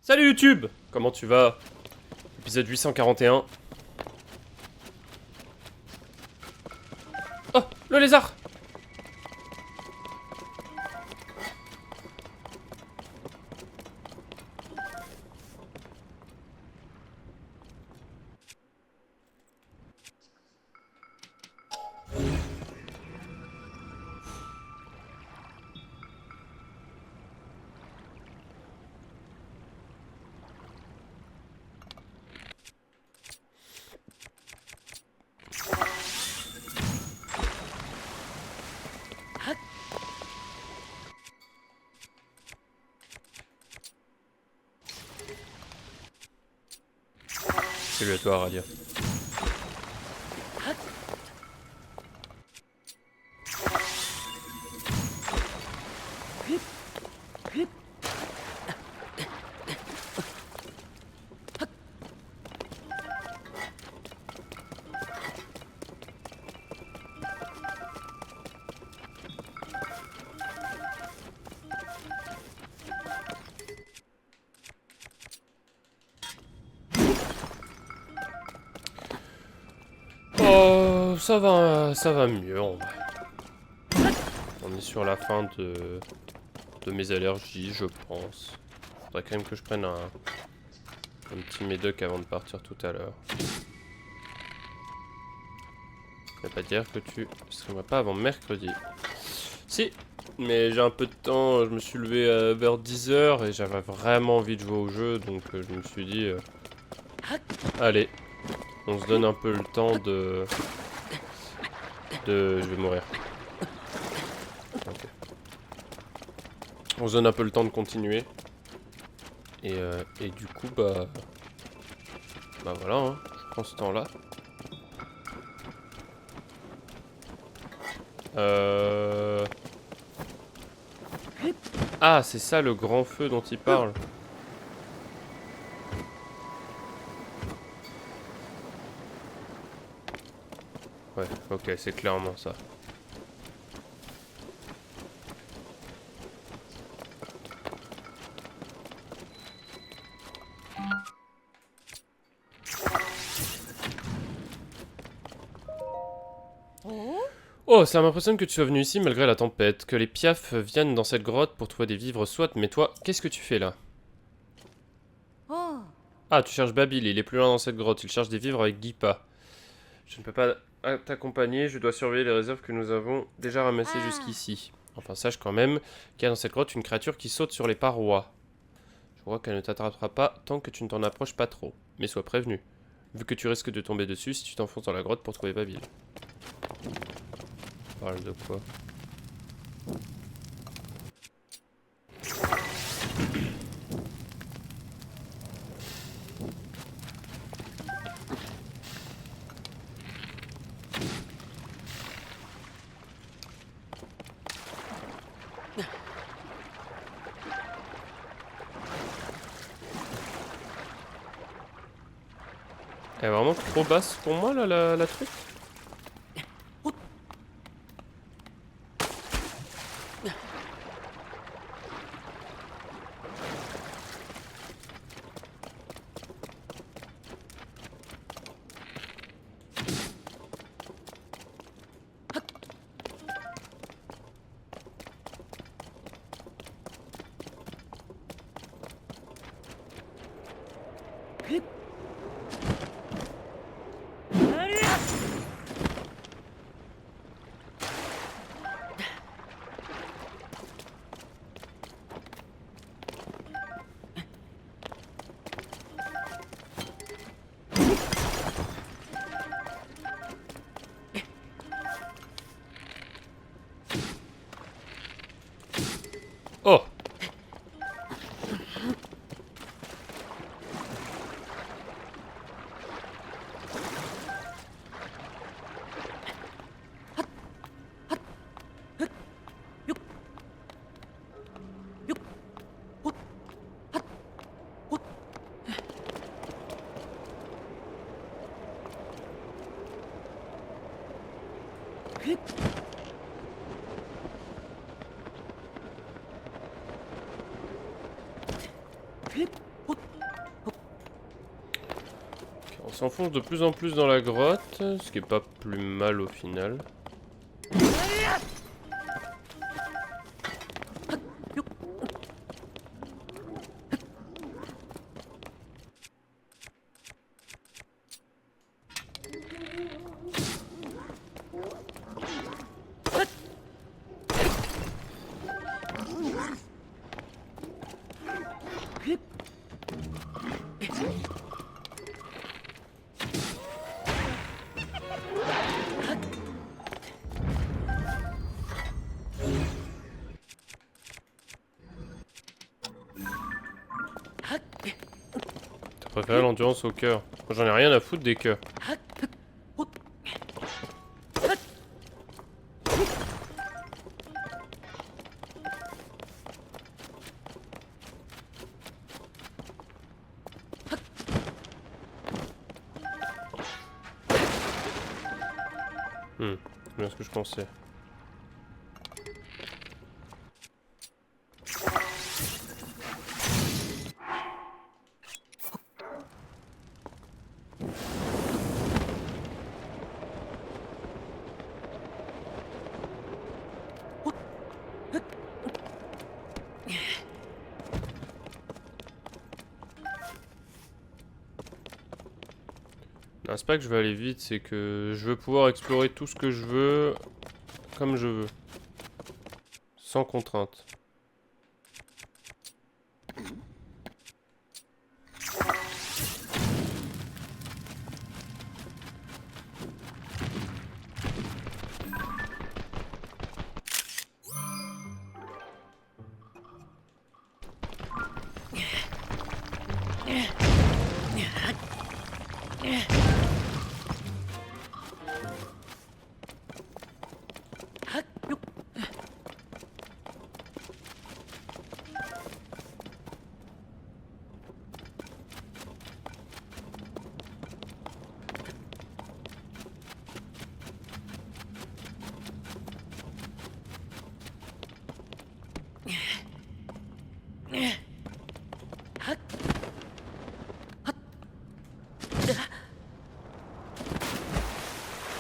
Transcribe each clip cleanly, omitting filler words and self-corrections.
Salut YouTube! Comment tu vas? Épisode 841. Oh! Le lézard! Salut à toi, Radia. Oh, ça va mieux en vrai. On est sur la fin de mes allergies, je pense. Faudrait quand même que je prenne un petit médoc avant de partir tout à l'heure. Ça veut pas dire que tu streameras pas avant mercredi. Si, mais j'ai un peu de temps, je me suis levé vers 10 h et j'avais vraiment envie de jouer au jeu, donc je me suis dit... allez, on se donne un peu le temps de... Je vais mourir. Ok. On se donne un peu le temps de continuer. Et du coup, bah voilà, hein, je prends ce temps-là. Ah, c'est ça le grand feu dont il parle. Ouais, ok, c'est clairement ça. Oh, ça m'impressionne que tu sois venu ici malgré la tempête, que les piafs viennent dans cette grotte pour trouver des vivres soit, mais toi, qu'est-ce que tu fais là? Ah, tu cherches Babil, il est plus loin dans cette grotte, il cherche des vivres avec Guipa. Je ne peux pas t'accompagner, je dois surveiller les réserves que nous avons déjà ramassées jusqu'ici. Enfin, sache quand même qu'il y a dans cette grotte une créature qui saute sur les parois. Je crois qu'elle ne t'attrapera pas tant que tu ne t'en approches pas trop. Mais sois prévenu, vu que tu risques de tomber dessus si tu t'enfonces dans la grotte pour trouver Babil. On parle de quoi? Elle est vraiment trop basse pour moi là, la truc? Oh! s'enfonce de plus en plus dans la grotte, ce qui est pas plus mal au final. T'as préféré l'endurance au cœur. Moi j'en ai rien à foutre des cœurs. C'est bien ce que je pensais. Non, c'est pas que je veux aller vite, c'est que je veux pouvoir explorer tout ce que je veux, comme je veux. Sans contrainte.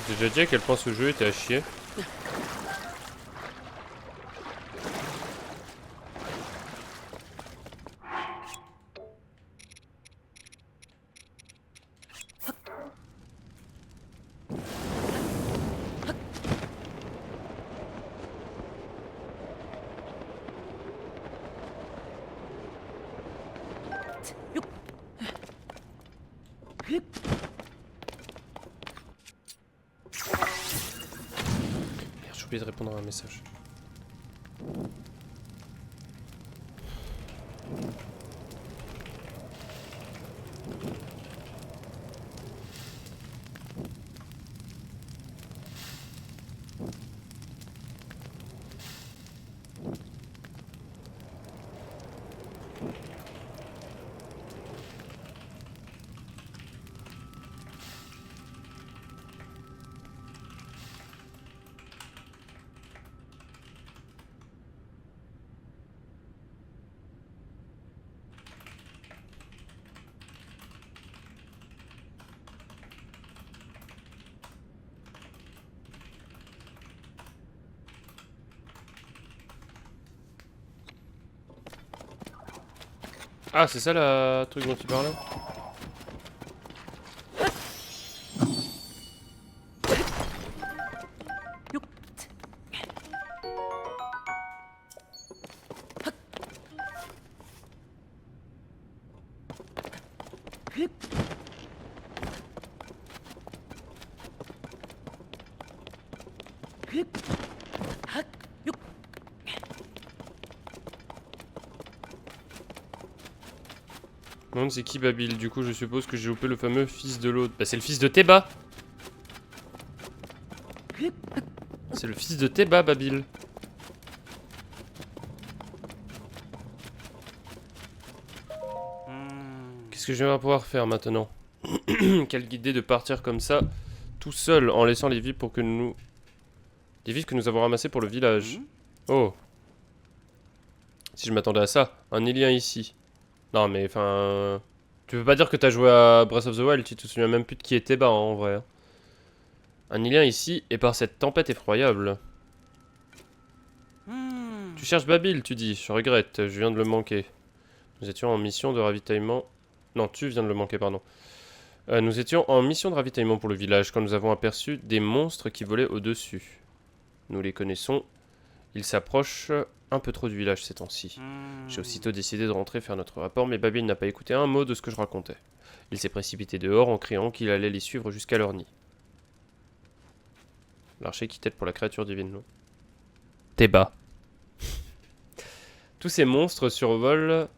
J'ai déjà dit à quel point ce jeu était à chier. Merde, j'ai oublié de répondre à un message. Ah, c'est ça la truc dont tu parlais? Non, c'est qui Babil? Du coup, je suppose que j'ai loupé le fameux fils de l'autre. Bah, c'est le fils de Théba! C'est le fils de Théba, Babil. Qu'est-ce que je vais pouvoir faire maintenant? Quelle idée de partir comme ça, tout seul, en laissant les vivres pour que nous... Les vivres que nous avons ramassés pour le village. Oh. Si je m'attendais à ça. Un élien ici. Non, mais enfin... Tu veux pas dire que t'as joué à Breath of the Wild, tu te souviens même plus de qui était bas en vrai. Un Ilien ici, et par cette tempête effroyable. Tu cherches Babil, tu dis. Je regrette, je viens de le manquer. Nous étions en mission de ravitaillement... Non, tu viens de le manquer, pardon. Nous étions en mission de ravitaillement pour le village quand nous avons aperçu des monstres qui volaient au-dessus. Nous les connaissons. Ils s'approchent un peu trop du village ces temps-ci. J'ai aussitôt décidé de rentrer faire notre rapport, mais Babil n'a pas écouté un mot de ce que je racontais. Il s'est précipité dehors en criant qu'il allait les suivre jusqu'à leur nid. L'archer qui t'aide pour la créature divine, non? T'es bas. Tous ces monstres survolent...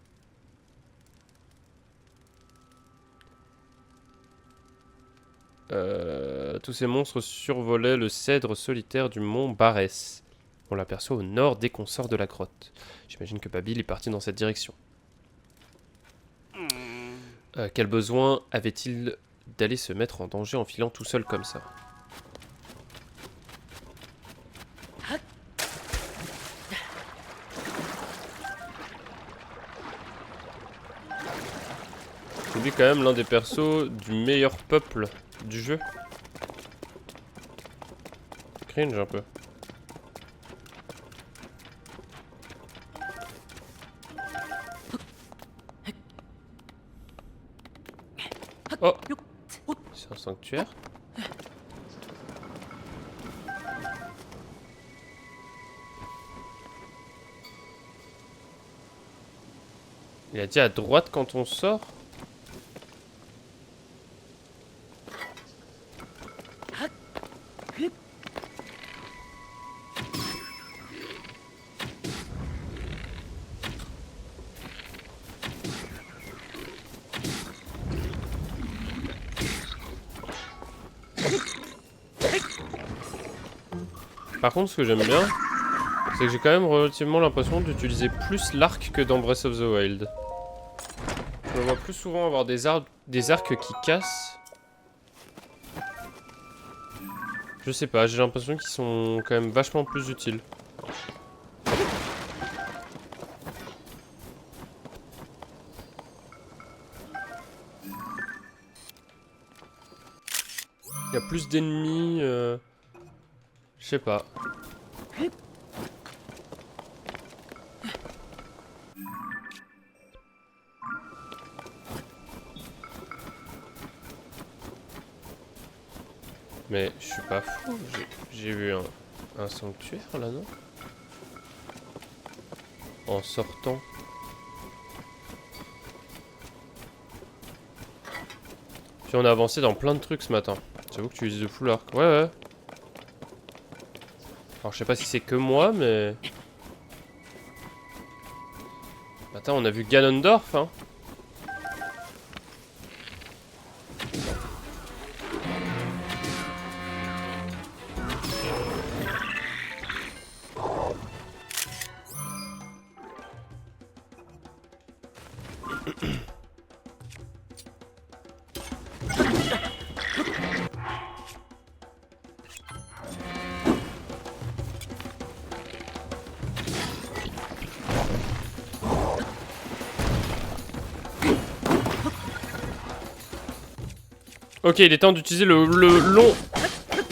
tous ces monstres survolaient le cèdre solitaire du mont Barès. On l'aperçoit au nord dès qu'on sort de la grotte. J'imagine que Babil est parti dans cette direction. Quel besoin avait-il d'aller se mettre en danger en filant tout seul comme ça? J'oublie quand même l'un des persos du meilleur peuple du jeu. Cringe un peu. Oh! C'est un sanctuaire. Il a dit à droite quand on sort? Par contre, ce que j'aime bien, c'est que j'ai quand même relativement l'impression d'utiliser plus l'arc que dans Breath of the Wild. Je me vois plus souvent avoir des arcs qui cassent. Je sais pas, j'ai l'impression qu'ils sont quand même vachement plus utiles. Il y a plus d'ennemis, je sais pas. Mais je suis pas fou, j'ai vu un sanctuaire là, non? En sortant. Puis on a avancé dans plein de trucs ce matin. J'avoue que tu utilises de full arc. Ouais, ouais. Alors je sais pas si c'est que moi, mais... Attends, on a vu Ganondorf, hein. Ok, il est temps d'utiliser le long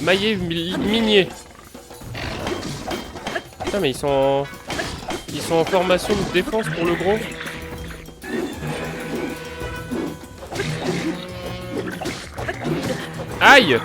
maillet minier. Putain, mais ils sont en formation de défense pour le gros. Aïe!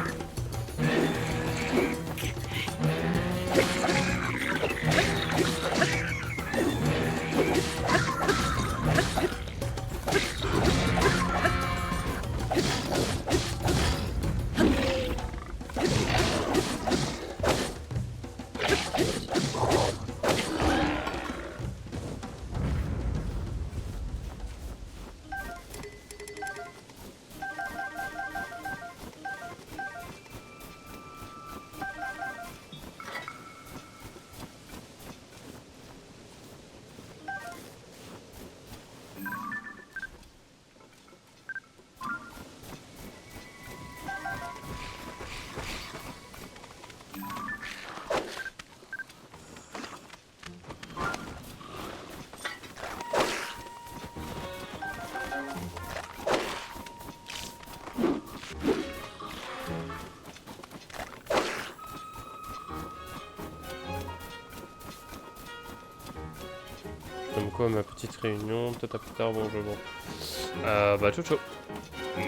quoi ma petite réunion? Peut-être à plus tard, bon, je vois. Bah, ciao, ciao.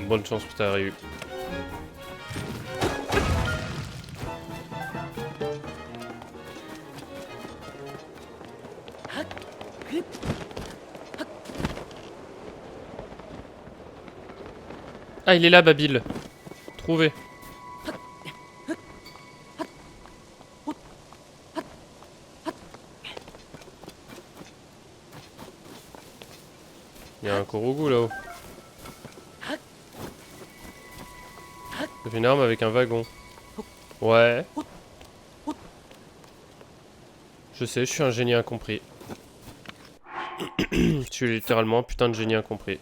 Bonne chance pour ta réunion. Ah, il est là, Babil. Trouvé. Il y a un Korogu là-haut. C'est une arme avec un wagon. Ouais. Je sais, je suis un génie incompris. Je suis littéralement un putain de génie incompris.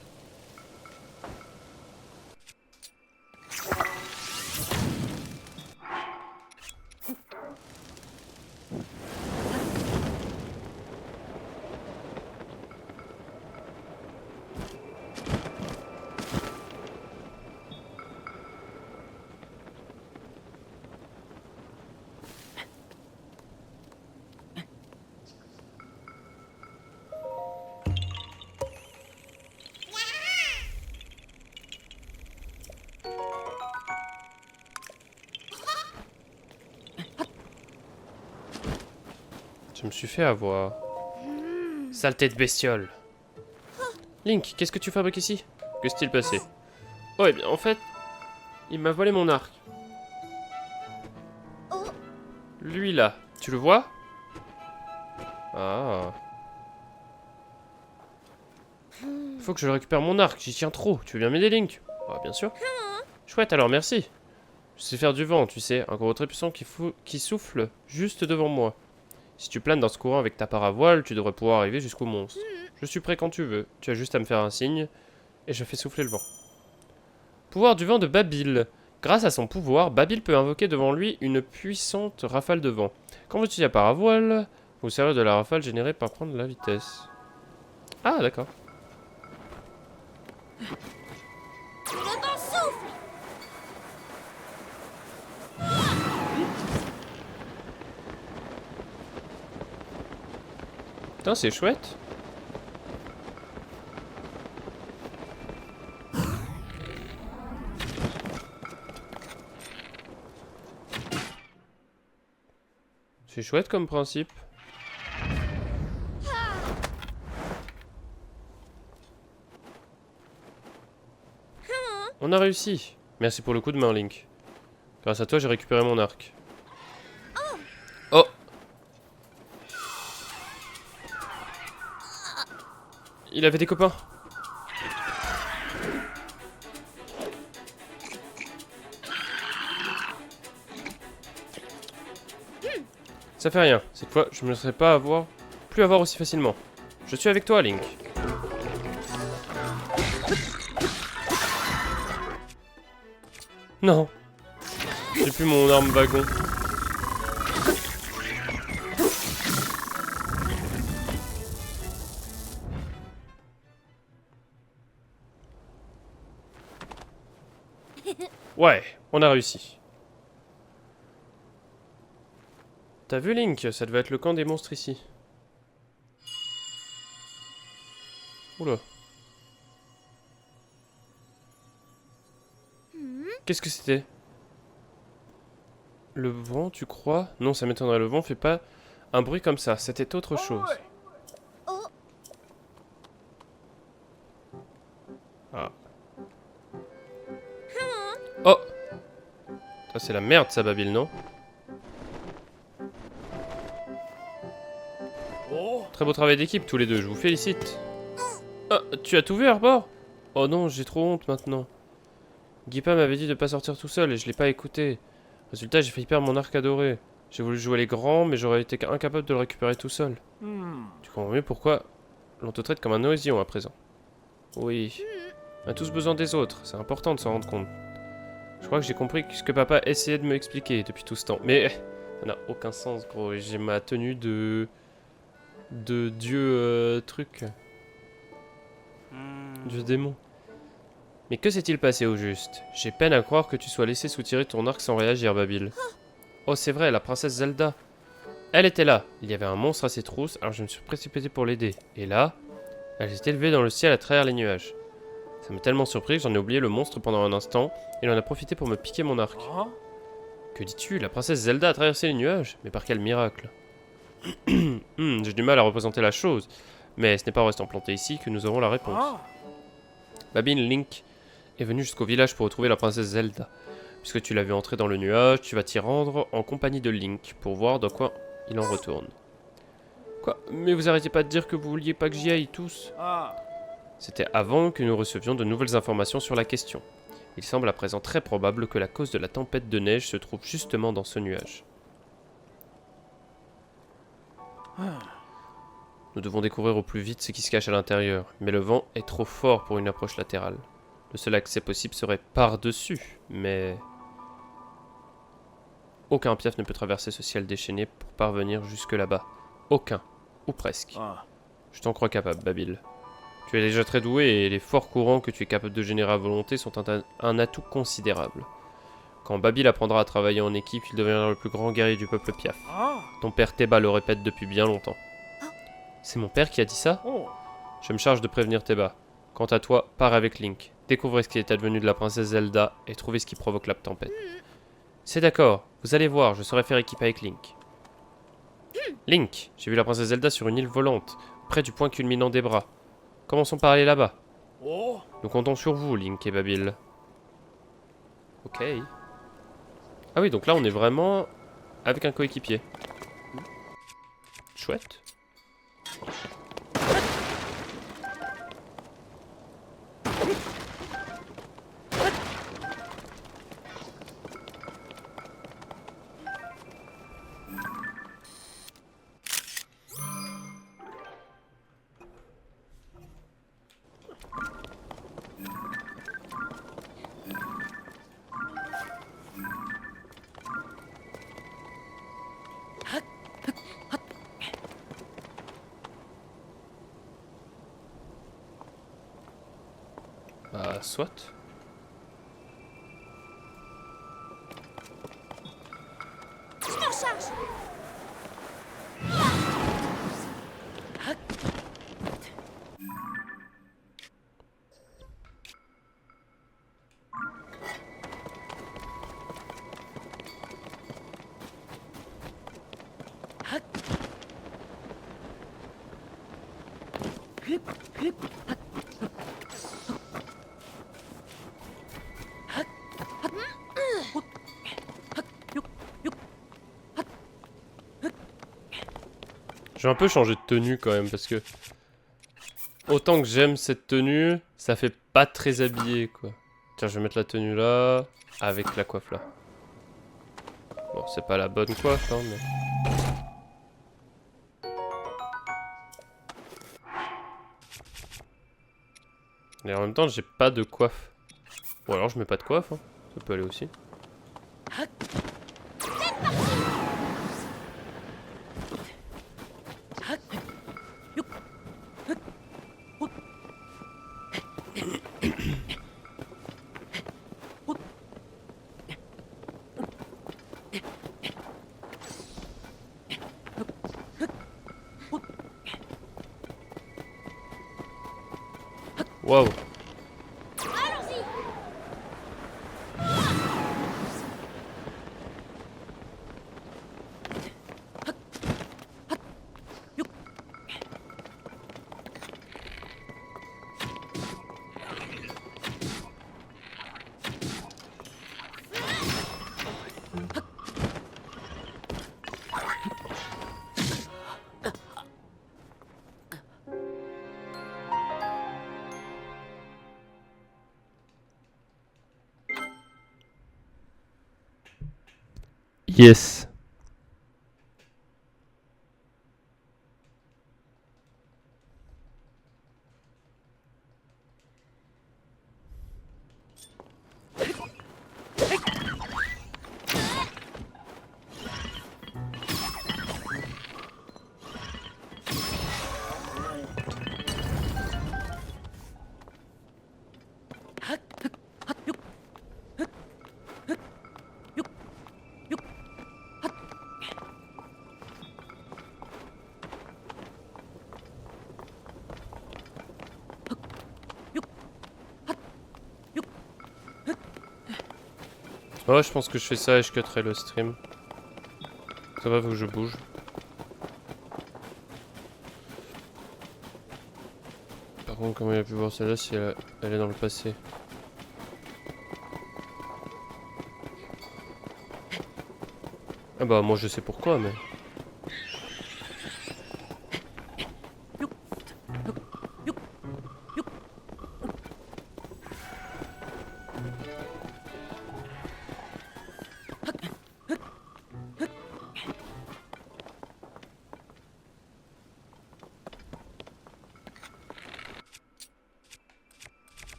Je me suis fait avoir. Saleté de bestiole. Link, qu'est-ce que tu fabriques ici? Que s'est-il passé? Oh, eh bien, en fait, il m'a volé mon arc. Lui, là, tu le vois? Ah. Faut que je récupère mon arc, j'y tiens trop. Tu veux bien m'aider, Link? Ah, bien sûr. Chouette, alors merci. Je sais faire du vent, tu sais, un courant très puissant qui souffle juste devant moi. Si tu planes dans ce courant avec ta paravoile, tu devrais pouvoir arriver jusqu'au monstre. Je suis prêt quand tu veux. Tu as juste à me faire un signe, et je fais souffler le vent. Pouvoir du vent de Babil. Grâce à son pouvoir, Babil peut invoquer devant lui une puissante rafale de vent. Quand vous utilisez la paravoile, vous servez de la rafale générée par prendre la vitesse. Ah, d'accord. Le vent souffle. Putain, c'est chouette. C'est chouette comme principe. On a réussi. Merci pour le coup de main, Link. Grâce à toi, j'ai récupéré mon arc. Oh! Il avait des copains. Ça fait rien. Cette fois, je ne me laisserai pas plus avoir aussi facilement. Je suis avec toi, Link. Non. J'ai plus mon arme wagon. Ouais, on a réussi. T'as vu, Link? Ça devait être le camp des monstres ici. Oula. Qu'est-ce que c'était? Le vent, tu crois? Non, ça m'étonnerait. Le vent fait pas un bruit comme ça. C'était autre chose. Oh. Ah. Oh! Ça, c'est la merde, ça, Babil, non? Très beau travail d'équipe, tous les deux. Je vous félicite. Ah, tu as tout vu, Arbor? Oh non, j'ai trop honte maintenant. Guipa m'avait dit de pas sortir tout seul et je l'ai pas écouté. Résultat, j'ai failli perdre mon arc adoré. J'ai voulu jouer les grands, mais j'aurais été incapable de le récupérer tout seul. Tu comprends mieux pourquoi l'on te traite comme un noisillon à présent. Oui. On a tous besoin des autres, c'est important de s'en rendre compte. Je crois que j'ai compris ce que papa essayait de me expliquer depuis tout ce temps. Mais ça n'a aucun sens, gros. J'ai ma tenue de dieu truc. Dieu démon. Mais que s'est-il passé au juste? J'ai peine à croire que tu sois laissé soutirer ton arc sans réagir, Babil. Oh, c'est vrai, la princesse Zelda. Elle était là. Il y avait un monstre à ses trousses, alors je me suis précipité pour l'aider. Et là, elle s'est élevée dans le ciel à travers les nuages. Ça m'a tellement surpris que j'en ai oublié le monstre pendant un instant, et il en a profité pour me piquer mon arc. Que dis-tu? La princesse Zelda a traversé les nuages? Mais par quel miracle? J'ai du mal à représenter la chose, mais ce n'est pas en restant planté ici que nous aurons la réponse. Babine, Link est venu jusqu'au village pour retrouver la princesse Zelda. Puisque tu l'as vu entrer dans le nuage, tu vas t'y rendre en compagnie de Link pour voir dans quoi il en retourne. Quoi? Mais vous arrêtez pas de dire que vous vouliez pas que j'y aille tous? C'était avant que nous recevions de nouvelles informations sur la question. Il semble à présent très probable que la cause de la tempête de neige se trouve justement dans ce nuage. Nous devons découvrir au plus vite ce qui se cache à l'intérieur, mais le vent est trop fort pour une approche latérale. Le seul accès possible serait par-dessus, mais... Aucun piaf ne peut traverser ce ciel déchaîné pour parvenir jusque là-bas. Aucun, ou presque. Je t'en crois capable, Babil. Tu es déjà très doué et les forts courants que tu es capable de générer à volonté sont un atout considérable. Quand Babil apprendra à travailler en équipe, il deviendra le plus grand guerrier du peuple Piaf. Ton père Teba le répète depuis bien longtemps. C'est mon père qui a dit ça? Je me charge de prévenir Teba. Quant à toi, pars avec Link. Découvrez ce qui est advenu de la princesse Zelda et trouvez ce qui provoque la tempête. C'est d'accord, vous allez voir, je saurai faire équipe avec Link. Link, j'ai vu la princesse Zelda sur une île volante, près du point culminant des bras. Commençons par aller là-bas. Nous comptons sur vous, Link et Babil. Ok. Ah oui, donc là on est vraiment avec un coéquipier. Chouette. Bah, soit. Je m'en charge. Je vais un peu changer de tenue quand même parce que autant que j'aime cette tenue, ça fait pas très habillé quoi. Tiens, je vais mettre la tenue là avec la coiffe là. Bon, c'est pas la bonne coiffe hein, mais... Et en même temps, j'ai pas de coiffe. Ou alors je mets pas de coiffe, hein. Ça peut aller aussi. Waouh. Allons-y. Yes. Ouais, je pense que je fais ça et je cutterai le stream. Ça va, faut que je bouge. Par contre, comment il a pu voir celle-là si elle est dans le passé? Ah bah, moi je sais pourquoi, mais...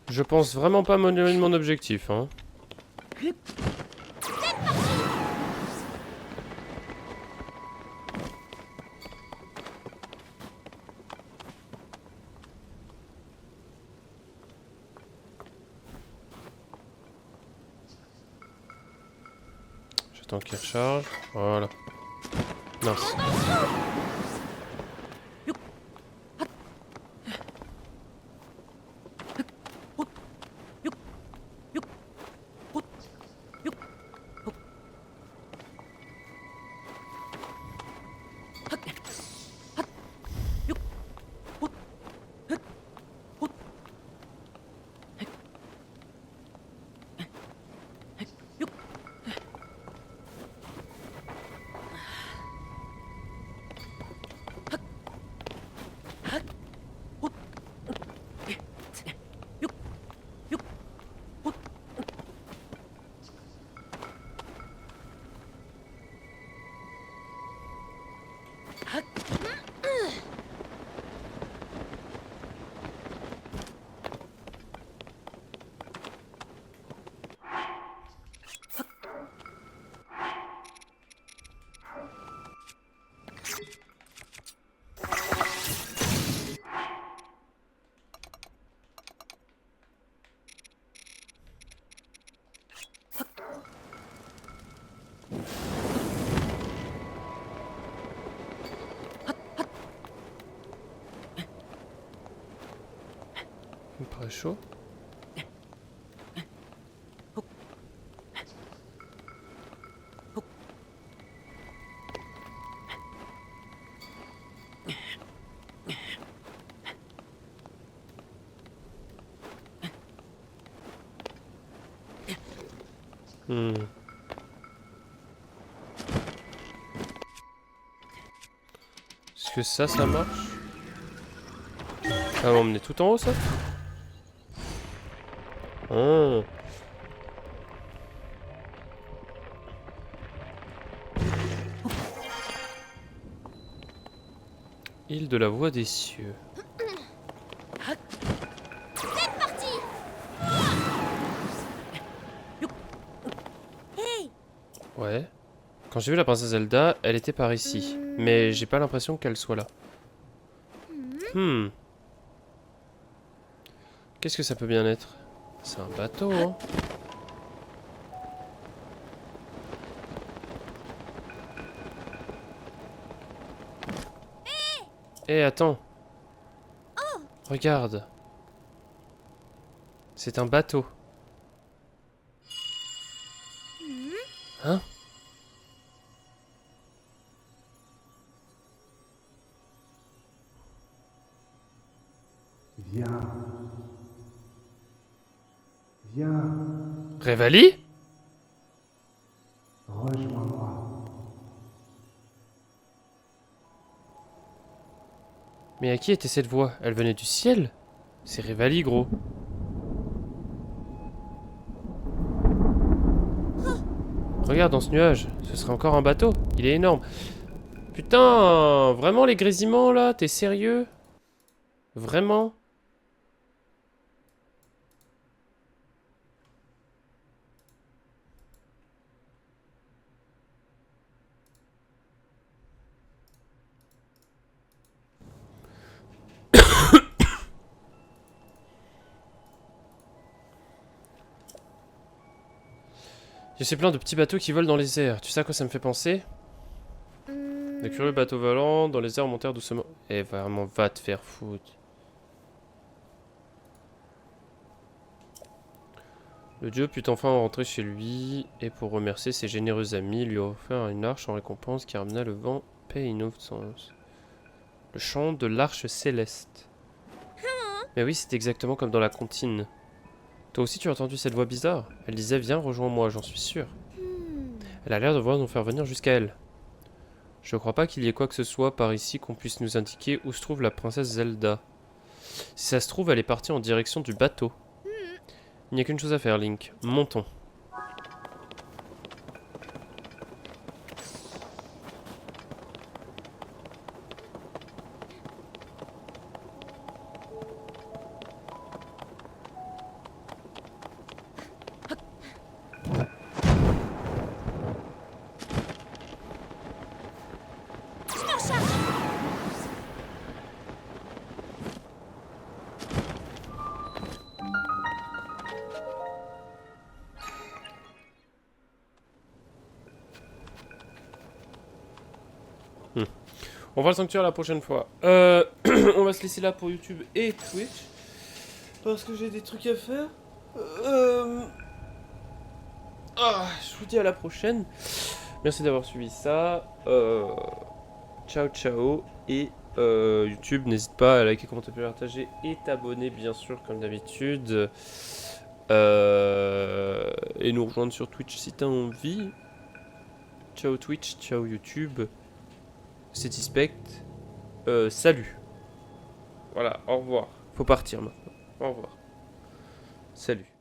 Je pense vraiment pas m'éloigner de mon objectif, hein. J'attends qu'il recharge. Voilà. Mince. Il me paraît chaud. Est-ce que ça marche? Ça va m'emmener tout en haut, ça? Oh. Île de la Voix des Cieux. C'est parti. Hey. Ouais. Quand j'ai vu la princesse Zelda, elle était par ici. Mais j'ai pas l'impression qu'elle soit là. Qu'est-ce que ça peut bien être? C'est un bateau, hein. Eh, attends. Regarde. C'est un bateau. Hein? Viens. Viens. Révali? Rejoins-moi. Mais à qui était cette voix? Elle venait du ciel? C'est Révali, gros. Regarde dans ce nuage, ce serait encore un bateau. Il est énorme. Putain, vraiment les grésillements là? T'es sérieux? Vraiment? Je sais plein de petits bateaux qui volent dans les airs. Tu sais à quoi ça me fait penser? De curieux bateaux volants dans les airs montèrent doucement. Eh vraiment, va te faire foutre. Le dieu put enfin rentrer chez lui et pour remercier ses généreux amis, lui offrir une arche en récompense qui ramena le vent, paix et innocence. Le chant de l'arche céleste. Mais oui, c'est exactement comme dans la comptine. Toi aussi tu as entendu cette voix bizarre? Elle disait viens, rejoins-moi, j'en suis sûr. Elle a l'air de vouloir nous faire venir jusqu'à elle. Je ne crois pas qu'il y ait quoi que ce soit par ici qu'on puisse nous indiquer où se trouve la princesse Zelda. Si ça se trouve, elle est partie en direction du bateau. Il n'y a qu'une chose à faire, Link. Montons. Je m'en charge. On va le sanctuaire la prochaine fois. On va se laisser là pour YouTube et Twitch. Parce que j'ai des trucs à faire. Je vous dis à la prochaine. Merci d'avoir suivi ça. Ciao ciao. Et YouTube, n'hésite pas à liker, commenter, partager et t'abonner bien sûr comme d'habitude. Et nous rejoindre sur Twitch si t'as envie. Ciao Twitch, ciao YouTube. Satisspect. Salut. Voilà, au revoir. Faut partir maintenant. Au revoir. Salut.